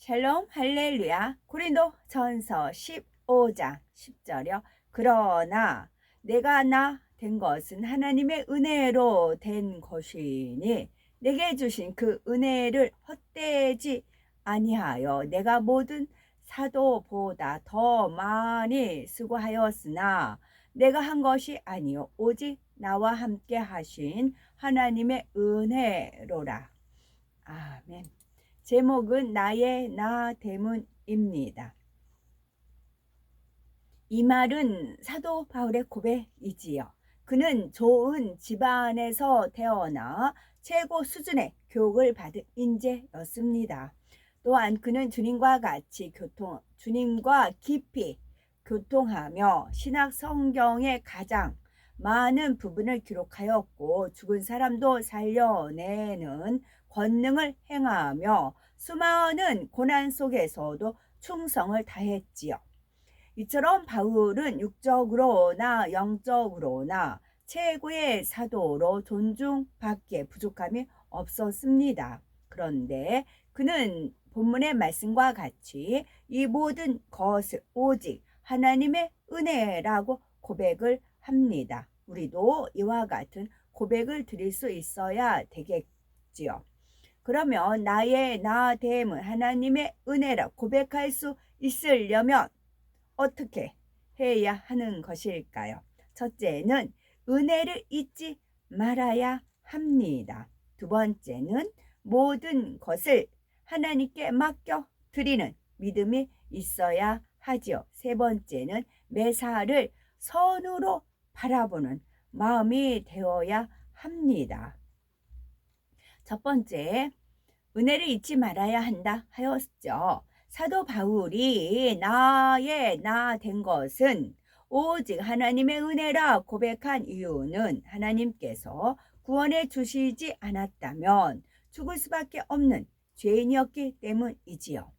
샬롬 할렐루야. 고린도 전서 15장 10절이요. 그러나 내가 나 된 것은 하나님의 은혜로 된 것이니 내게 주신 그 은혜를 헛되지 아니하여 내가 모든 사도보다 더 많이 수고하였으나 내가 한 것이 아니요 오직 나와 함께 하신 하나님의 은혜로라. 아멘. 제목은 나의 나됨입니다. 이 말은 사도 바울의 고백이지요. 그는 좋은 집안에서 태어나 최고 수준의 교육을 받은 인재였습니다. 또한 그는 주님과 깊이 교통하며 신약 성경의 가장 많은 부분을 기록하였고 죽은 사람도 살려내는 권능을 행하며 수많은 고난 속에서도 충성을 다했지요. 이처럼 바울은 육적으로나 영적으로나 최고의 사도로 존중받기에 부족함이 없었습니다. 그런데 그는 본문의 말씀과 같이 이 모든 것을 오직 하나님의 은혜라고 고백을 합니다. 우리도 이와 같은 고백을 드릴 수 있어야 되겠지요. 그러면 나의 나됨은 하나님의 은혜라 고백할 수 있으려면 어떻게 해야 하는 것일까요? 첫째는 은혜를 잊지 말아야 합니다. 두 번째는 모든 것을 하나님께 맡겨 드리는 믿음이 있어야 하지요. 세 번째는 매사를 선으로 바라보는 마음이 되어야 합니다. 첫 번째, 은혜를 잊지 말아야 한다 하였죠. 사도 바울이 나의 나 된 것은 오직 하나님의 은혜라 고백한 이유는 하나님께서 구원해 주시지 않았다면 죽을 수밖에 없는 죄인이었기 때문이지요.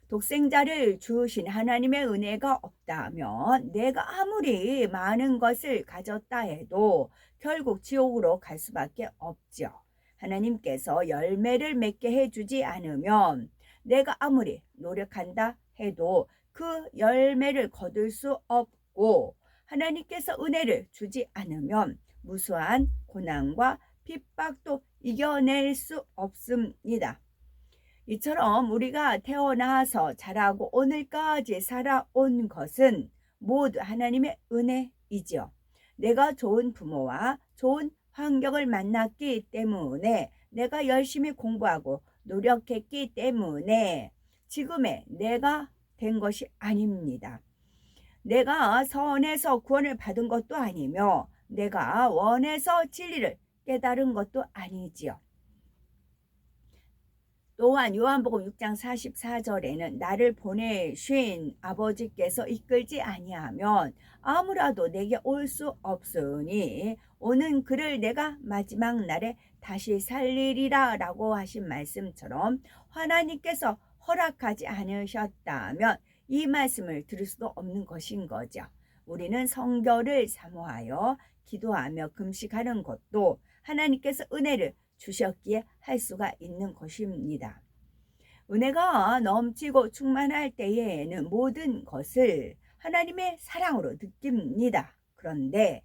독생자를 주신 하나님의 은혜가 없다면 내가 아무리 많은 것을 가졌다 해도 결국 지옥으로 갈 수밖에 없죠. 하나님께서 열매를 맺게 해주지 않으면 내가 아무리 노력한다 해도 그 열매를 거둘 수 없고 하나님께서 은혜를 주지 않으면 무수한 고난과 핍박도 이겨낼 수 없습니다. 이처럼 우리가 태어나서 자라고 오늘까지 살아온 것은 모두 하나님의 은혜이지요. 내가 좋은 부모와 좋은 환경을 만났기 때문에 내가 열심히 공부하고 노력했기 때문에 지금의 내가 된 것이 아닙니다. 내가 선에서 구원을 받은 것도 아니며 내가 원에서 진리를 깨달은 것도 아니지요. 또한 요한복음 6장 44절에는 나를 보내신 아버지께서 이끌지 아니하면 아무라도 내게 올 수 없으니 오는 그를 내가 마지막 날에 다시 살리리라 라고 하신 말씀처럼 하나님께서 허락하지 않으셨다면 이 말씀을 들을 수도 없는 것인 거죠. 우리는 성결을 사모하여 기도하며 금식하는 것도 하나님께서 은혜를 주셨기에 할 수가 있는 것입니다. 은혜가 넘치고 충만할 때에는 모든 것을 하나님의 사랑으로 느낍니다. 그런데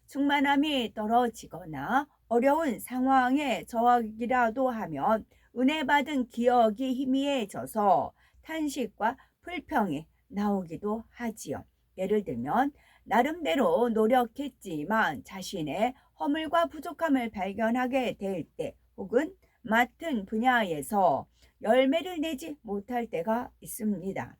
충만함이 떨어지거나 어려운 상황에 처하기라도 하면 은혜 받은 기억이 희미해져서 탄식과 불평이 나오기도 하지요. 예를 들면 나름대로 노력했지만 자신의 허물과 부족함을 발견하게 될 때 혹은 맡은 분야에서 열매를 내지 못할 때가 있습니다.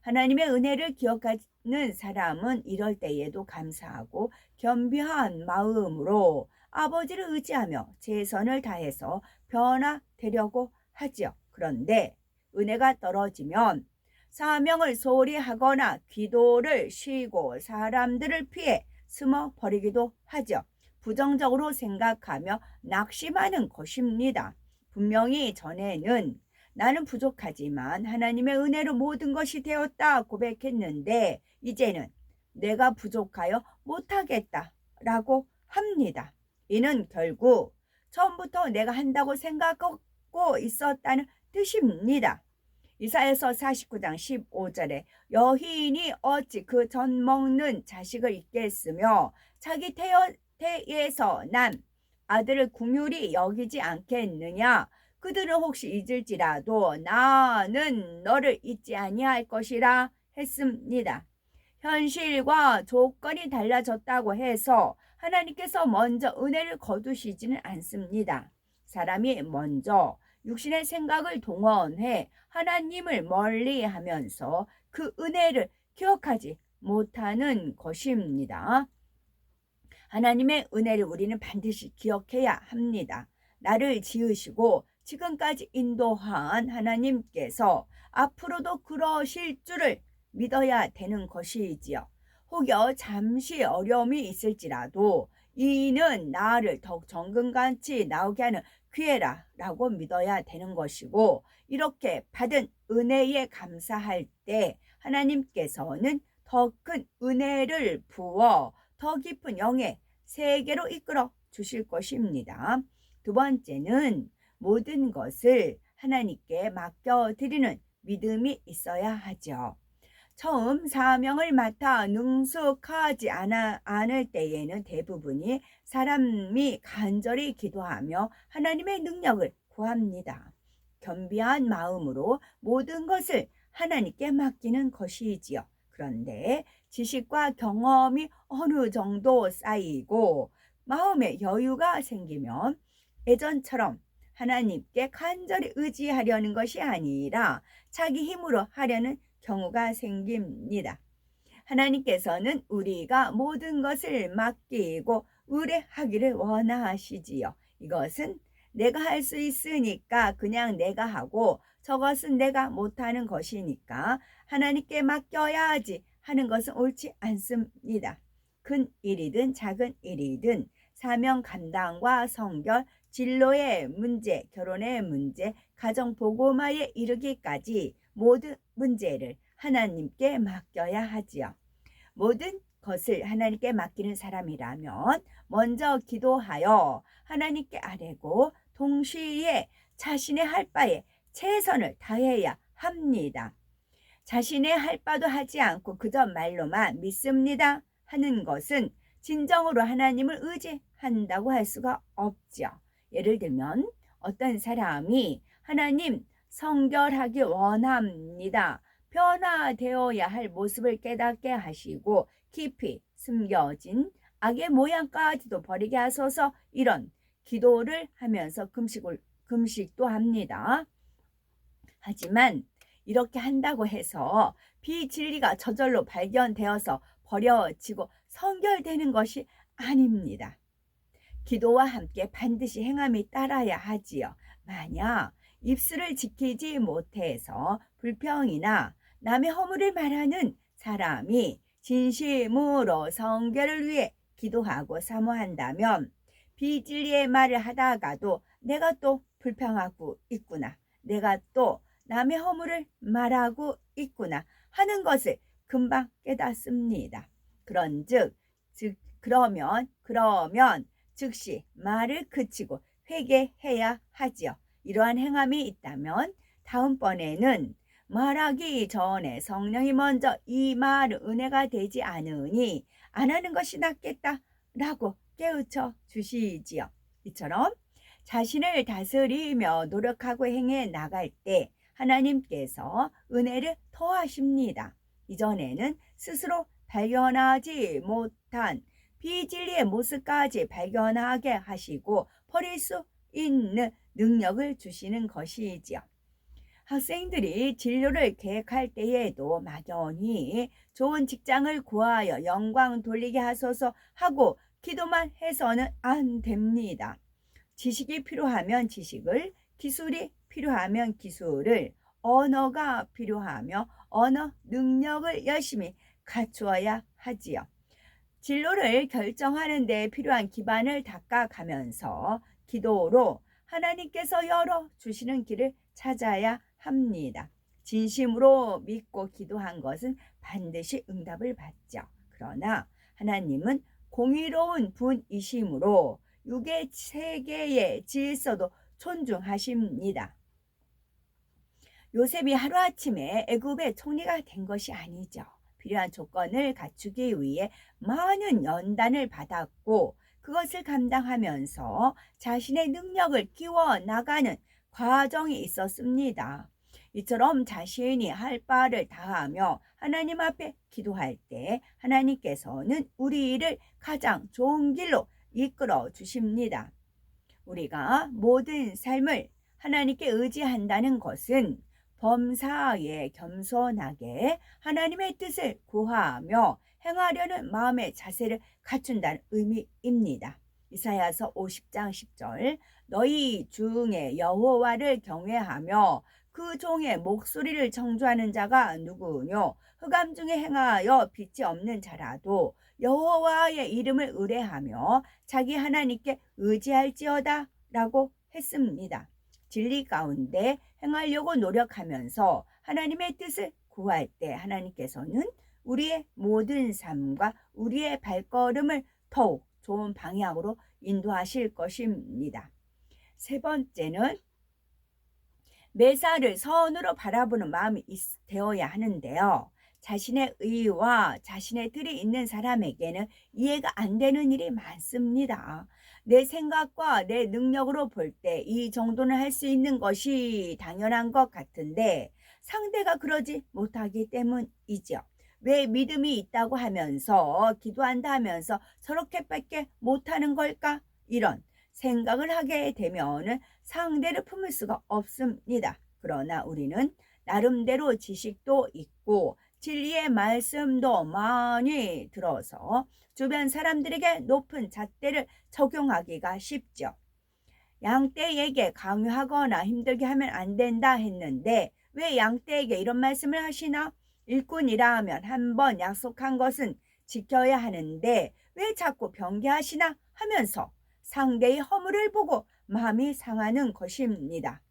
하나님의 은혜를 기억하는 사람은 이럴 때에도 감사하고 겸비한 마음으로 아버지를 의지하며 최선을 다해서 변화되려고 하지요. 그런데 은혜가 떨어지면 사명을 소홀히 하거나 기도를 쉬고 사람들을 피해 숨어 버리기도 하죠. 부정적으로 생각하며 낙심하는 것입니다. 분명히 전에는 나는 부족하지만 하나님의 은혜로 모든 것이 되었다 고백했는데 이제는 내가 부족하여 못하겠다 라고 합니다. 이는 결국 처음부터 내가 한다고 생각하고 있었다는 뜻입니다. 이사야서 49장 15절에 여인이 어찌 그 젖 먹는 자식을 잊겠으며 자기 태에서 난 아들을 긍휼히 여기지 않겠느냐. 그들은 혹시 잊을지라도 나는 너를 잊지 아니할 것이라 했습니다. 현실과 조건이 달라졌다고 해서 하나님께서 먼저 은혜를 거두시지는 않습니다. 사람이 먼저 육신의 생각을 동원해 하나님을 멀리하면서 그 은혜를 기억하지 못하는 것입니다. 하나님의 은혜를 우리는 반드시 기억해야 합니다. 나를 지으시고 지금까지 인도한 하나님께서 앞으로도 그러실 줄을 믿어야 되는 것이지요. 혹여 잠시 어려움이 있을지라도 이는 나를 더욱 정금같이 나오게 하는 기회라 라고 믿어야 되는 것이고, 이렇게 받은 은혜에 감사할 때 하나님께서는 더 큰 은혜를 부어 더 깊은 영의 세계로 이끌어 주실 것입니다. 두 번째는 모든 것을 하나님께 맡겨드리는 믿음이 있어야 하죠. 처음 사명을 맡아 능숙하지 않을 때에는 대부분이 사람이 간절히 기도하며 하나님의 능력을 구합니다. 겸비한 마음으로 모든 것을 하나님께 맡기는 것이지요. 그런데 지식과 경험이 어느 정도 쌓이고 마음에 여유가 생기면 예전처럼 하나님께 간절히 의지하려는 것이 아니라 자기 힘으로 하려는 경우가 생깁니다. 하나님께서는 우리가 모든 것을 맡기고 의뢰하기를 원하시지요. 이것은 내가 할 수 있으니까 그냥 내가 하고 저것은 내가 못하는 것이니까 하나님께 맡겨야지 하는 것은 옳지 않습니다. 큰 일이든 작은 일이든 사명 감당과 성결, 진로의 문제, 결혼의 문제, 가정 복음화에 이르기까지 모든 문제를 하나님께 맡겨야 하지요. 모든 것을 하나님께 맡기는 사람이라면 먼저 기도하여 하나님께 아뢰고 동시에 자신의 할 바에 최선을 다해야 합니다. 자신의 할 바도 하지 않고 그저 말로만 믿습니다 하는 것은 진정으로 하나님을 의지한다고 할 수가 없죠. 예를 들면 어떤 사람이 하나님 성결하기 원합니다. 변화되어야 할 모습을 깨닫게 하시고 깊이 숨겨진 악의 모양까지도 버리게 하소서, 이런 기도를 하면서 금식도 합니다. 하지만 이렇게 한다고 해서 비진리가 저절로 발견되어서 버려지고 성결되는 것이 아닙니다. 기도와 함께 반드시 행함이 따라야 하지요. 만약 입술을 지키지 못해서 불평이나 남의 허물을 말하는 사람이 진심으로 성결을 위해 기도하고 사모한다면 비진리의 말을 하다가도 내가 또 불평하고 있구나, 내가 또 남의 허물을 말하고 있구나 하는 것을 금방 깨닫습니다. 그러면 즉시 말을 그치고 회개해야 하지요. 이러한 행함이 있다면 다음번에는 말하기 전에 성령이 먼저 이 말은 은혜가 되지 않으니 안 하는 것이 낫겠다라고 깨우쳐 주시지요. 이처럼 자신을 다스리며 노력하고 행해 나갈 때 하나님께서 은혜를 더하십니다. 이전에는 스스로 발견하지 못한 비진리의 모습까지 발견하게 하시고 버릴 수 있는 능력을 주시는 것이지요. 학생들이 진로를 계획할 때에도 막연히 좋은 직장을 구하여 영광 돌리게 하소서 하고 기도만 해서는 안 됩니다. 지식이 필요하면 지식을, 기술이 필요하면 기술을, 언어가 필요하며 언어 능력을 열심히 갖추어야 하지요. 진로를 결정하는 데 필요한 기반을 닦아가면서 기도로 하나님께서 열어주시는 길을 찾아야 합니다. 진심으로 믿고 기도한 것은 반드시 응답을 받죠. 그러나 하나님은 공의로운 분이심으로 육의 세계의 질서도 존중하십니다. 요셉이 하루아침에 애굽의 총리가 된 것이 아니죠. 필요한 조건을 갖추기 위해 많은 연단을 받았고 그것을 감당하면서 자신의 능력을 키워 나가는 과정이 있었습니다. 이처럼 자신이 할 바를 다하며 하나님 앞에 기도할 때 하나님께서는 우리를 가장 좋은 길로 이끌어 주십니다. 우리가 모든 삶을 하나님께 의지한다는 것은 범사에 겸손하게 하나님의 뜻을 구하며 행하려는 마음의 자세를 갖춘다는 의미입니다. 이사야서 50장 10절 너희 중에 여호와를 경외하며 그 종의 목소리를 청조하는 자가 누구뇨? 흑암 중에 행하여 빛이 없는 자라도 여호와의 이름을 의뢰하며 자기 하나님께 의지할지어다 라고 했습니다. 진리 가운데 행하려고 노력하면서 하나님의 뜻을 구할 때 하나님께서는 우리의 모든 삶과 우리의 발걸음을 더욱 좋은 방향으로 인도하실 것입니다. 세 번째는 매사를 선으로 바라보는 마음이 되어야 하는데요. 자신의 의와 자신의 틀이 있는 사람에게는 이해가 안 되는 일이 많습니다. 내 생각과 내 능력으로 볼 때 이 정도는 할 수 있는 것이 당연한 것 같은데 상대가 그러지 못하기 때문이죠. 왜 믿음이 있다고 하면서 기도한다 하면서 저렇게밖에 못하는 걸까? 이런 생각을 하게 되면 상대를 품을 수가 없습니다. 그러나 우리는 나름대로 지식도 있고 진리의 말씀도 많이 들어서 주변 사람들에게 높은 잣대를 적용하기가 쉽죠. 양떼에게 강요하거나 힘들게 하면 안 된다 했는데 왜 양떼에게 이런 말씀을 하시나? 일꾼이라 하면 한번 약속한 것은 지켜야 하는데 왜 자꾸 변개하시나 하면서 상대의 허물을 보고 마음이 상하는 것입니다.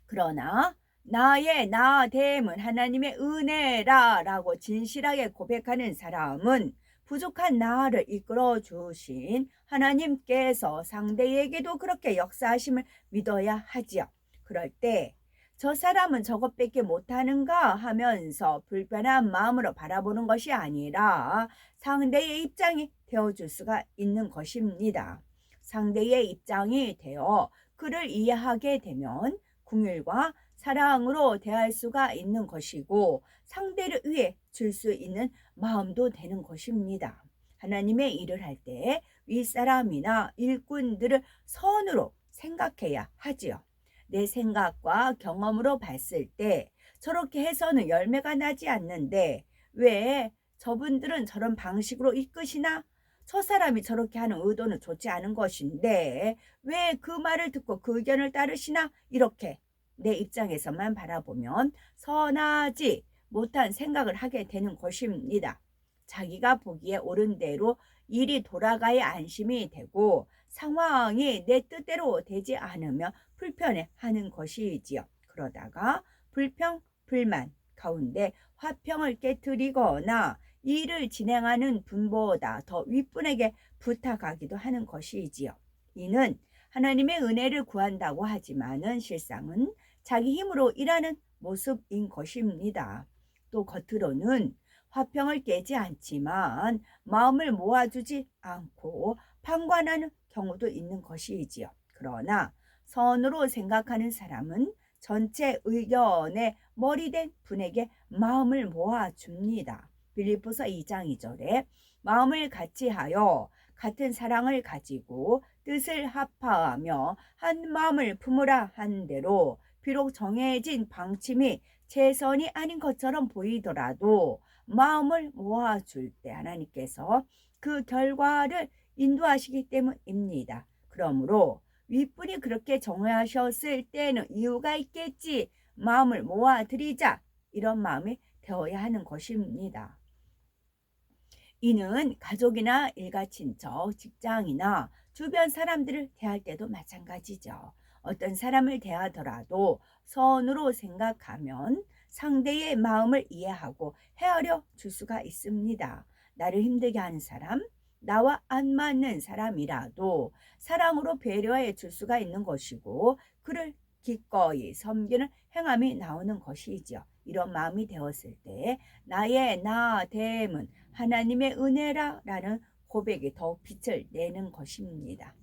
그러나 나의 나됨은 하나님의 은혜라 라고 진실하게 고백하는 사람은 부족한 나를 이끌어 주신 하나님께서 상대에게도 그렇게 역사하심을 믿어야 하지요. 그럴 때 저 사람은 저것밖에 못하는가 하면서 불편한 마음으로 바라보는 것이 아니라 상대의 입장이 되어줄 수가 있는 것입니다. 상대의 입장이 되어 그를 이해하게 되면 긍휼과 사랑으로 대할 수가 있는 것이고 상대를 위해 줄 수 있는 마음도 되는 것입니다. 하나님의 일을 할 때 윗사람이나 일꾼들을 선으로 생각해야 하지요. 내 생각과 경험으로 봤을 때 저렇게 해서는 열매가 나지 않는데 왜 저분들은 저런 방식으로 이끄시나? 저 사람이 저렇게 하는 의도는 좋지 않은 것인데 왜 그 말을 듣고 그 의견을 따르시나? 이렇게 내 입장에서만 바라보면 선하지 못한 생각을 하게 되는 것입니다. 자기가 보기에 옳은 대로 일이 돌아가야 안심이 되고 상황이 내 뜻대로 되지 않으면 불편해하는 것이지요. 그러다가 불평, 불만 가운데 화평을 깨뜨리거나 일을 진행하는 분보다 더 윗분에게 부탁하기도 하는 것이지요. 이는 하나님의 은혜를 구한다고 하지만은 실상은 자기 힘으로 일하는 모습인 것입니다. 또 겉으로는 화평을 깨지 않지만 마음을 모아주지 않고 방관하는 경우도 있는 것이지요. 그러나 선으로 생각하는 사람은 전체 의견에 머리된 분에게 마음을 모아줍니다. 빌립보서 2장 2절에 마음을 같이하여 같은 사랑을 가지고 뜻을 합하며 한 마음을 품으라 한 대로 비록 정해진 방침이 최선이 아닌 것처럼 보이더라도 마음을 모아줄 때 하나님께서 그 결과를 인도하시기 때문입니다. 그러므로 윗분이 그렇게 정하셨을 때는 이유가 있겠지. 마음을 모아드리자. 이런 마음이 되어야 하는 것입니다. 이는 가족이나 일가친척, 직장이나 주변 사람들을 대할 때도 마찬가지죠. 어떤 사람을 대하더라도 선으로 생각하면 상대의 마음을 이해하고 헤아려 줄 수가 있습니다. 나를 힘들게 하는 사람, 나와 안 맞는 사람이라도 사랑으로 배려해 줄 수가 있는 것이고 그를 기꺼이 섬기는 행함이 나오는 것이지요. 이런 마음이 되었을 때 나의 나됨은 하나님의 은혜라 라는 고백이 더욱 빛을 내는 것입니다.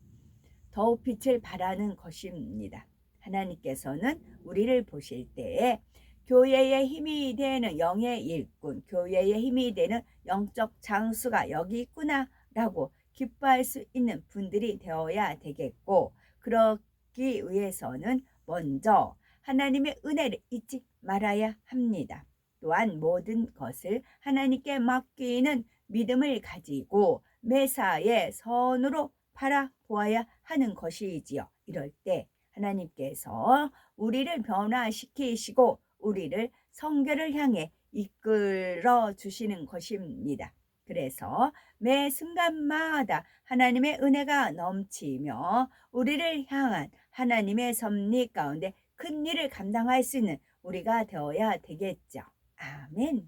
더욱 빛을 발하는 것입니다. 하나님께서는 우리를 보실 때에 교회의 힘이 되는 영의 일꾼, 교회의 힘이 되는 영적 장수가 여기 있구나 라고 기뻐할 수 있는 분들이 되어야 되겠고, 그러기 위해서는 먼저 하나님의 은혜를 잊지 말아야 합니다. 또한 모든 것을 하나님께 맡기는 믿음을 가지고 매사에 선으로 바라보아야 하는 것이지요. 이럴 때 하나님께서 우리를 변화시키시고 우리를 성결을 향해 이끌어 주시는 것입니다. 그래서 매 순간마다 하나님의 은혜가 넘치며 우리를 향한 하나님의 섭리 가운데 큰 일을 감당할 수 있는 우리가 되어야 되겠죠. 아멘.